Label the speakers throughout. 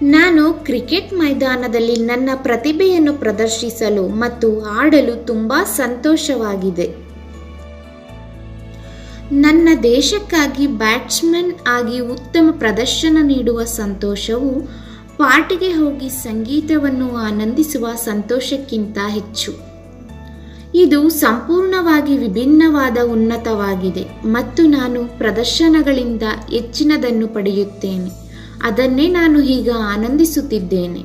Speaker 1: ನಾನು ಕ್ರಿಕೆಟ್ ಮೈದಾನದಲ್ಲಿ ನನ್ನ ಪ್ರತಿಭೆಯನ್ನು ಪ್ರದರ್ಶಿಸಲು ಮತ್ತು ಆಡಲು ತುಂಬ ಸಂತೋಷವಾಗಿದೆ. ನನ್ನ ದೇಶಕ್ಕಾಗಿ ಬ್ಯಾಟ್ಸ್ಮನ್ ಆಗಿ ಉತ್ತಮ ಪ್ರದರ್ಶನ ನೀಡುವ ಸಂತೋಷವು ಪಾರ್ಟಿಗೆ ಹೋಗಿ ಸಂಗೀತವನ್ನು ಆನಂದಿಸುವ ಸಂತೋಷಕ್ಕಿಂತ ಹೆಚ್ಚು. ಇದು ಸಂಪೂರ್ಣವಾಗಿ ವಿಭಿನ್ನವಾದ ಉನ್ನತವಾಗಿದೆ ಮತ್ತು ನಾನು ಪ್ರದರ್ಶನಗಳಿಂದ ಹೆಚ್ಚಿನದನ್ನು ಪಡೆಯುತ್ತೇನೆ. ಅದನ್ನೇ ನಾನು ಈಗ ಆನಂದಿಸುತ್ತಿದ್ದೇನೆ.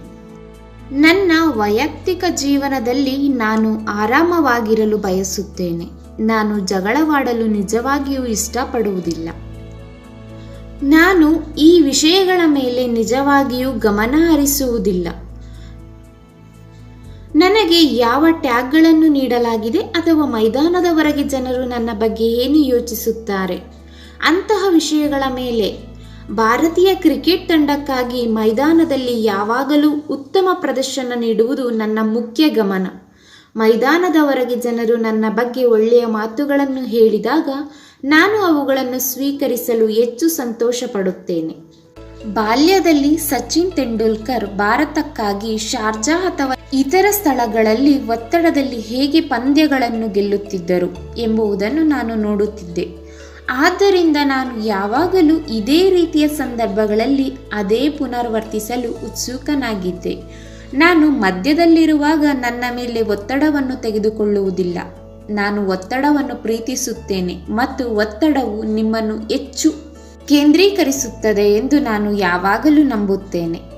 Speaker 1: ನನ್ನ ವೈಯಕ್ತಿಕ ಜೀವನದಲ್ಲಿ ನಾನು ಆರಾಮವಾಗಿರಲು ಬಯಸುತ್ತೇನೆ. ನಾನು ಜಗಳವಾಡಲು ನಿಜವಾಗಿಯೂ ಇಷ್ಟಪಡುವುದಿಲ್ಲ. ನಾನು ಈ ವಿಷಯಗಳ ಮೇಲೆ ನಿಜವಾಗಿಯೂ ಗಮನ ಹರಿಸುವುದಿಲ್ಲ. ನನಗೆ ಯಾವ ಟ್ಯಾಗ್ಗಳನ್ನು ನೀಡಲಾಗಿದೆ ಅಥವಾ ಮೈದಾನದ ಹೊರಗೆ ಜನರು ನನ್ನ ಬಗ್ಗೆ ಏನು ಯೋಚಿಸುತ್ತಾರೆ ಅಂತಹ ವಿಷಯಗಳ ಮೇಲೆ. ಭಾರತೀಯ ಕ್ರಿಕೆಟ್ ತಂಡಕ್ಕಾಗಿ ಮೈದಾನದಲ್ಲಿ ಯಾವಾಗಲೂ ಉತ್ತಮ ಪ್ರದರ್ಶನ ನೀಡುವುದು ನನ್ನ ಮುಖ್ಯ ಗಮನ. ಮೈದಾನದ ಹೊರಗೆ ಜನರು ನನ್ನ ಬಗ್ಗೆ ಒಳ್ಳೆಯ ಮಾತುಗಳನ್ನು ಹೇಳಿದಾಗ ನಾನು ಅವುಗಳನ್ನು ಸ್ವೀಕರಿಸಲು ಹೆಚ್ಚು ಸಂತೋಷ ಪಡುತ್ತೇನೆ. ಬಾಲ್ಯದಲ್ಲಿ ಸಚಿನ್ ತೆಂಡೂಲ್ಕರ್ ಭಾರತಕ್ಕಾಗಿ ಶಾರ್ಜಾ ಅಥವಾ ಇತರ ಸ್ಥಳಗಳಲ್ಲಿ ಒತ್ತಡದಲ್ಲಿ ಹೇಗೆ ಪಂದ್ಯಗಳನ್ನು ಗೆಲ್ಲುತ್ತಿದ್ದರು ಎಂಬುದನ್ನು ನಾನು ನೋಡುತ್ತಿದ್ದೆ. ಆದ್ದರಿಂದ ನಾನು ಯಾವಾಗಲೂ ಇದೇ ರೀತಿಯ ಸಂದರ್ಭಗಳಲ್ಲಿ ಅದೇ ಪುನರಾವರ್ತಿಸಲು ಉತ್ಸುಕನಾಗಿದ್ದೆ. ನಾನು ಮಧ್ಯದಲ್ಲಿರುವಾಗ ನನ್ನ ಮೇಲೆ ಒತ್ತಡವನ್ನು ತೆಗೆದುಕೊಳ್ಳುವುದಿಲ್ಲ. ನಾನು ಒತ್ತಡವನ್ನು ಪ್ರೀತಿಸುತ್ತೇನೆ ಮತ್ತು ಒತ್ತಡವು ನಿಮ್ಮನ್ನು ಹೆಚ್ಚು ಕೇಂದ್ರೀಕರಿಸುತ್ತದೆ ಎಂದು ನಾನು ಯಾವಾಗಲೂ ನಂಬುತ್ತೇನೆ.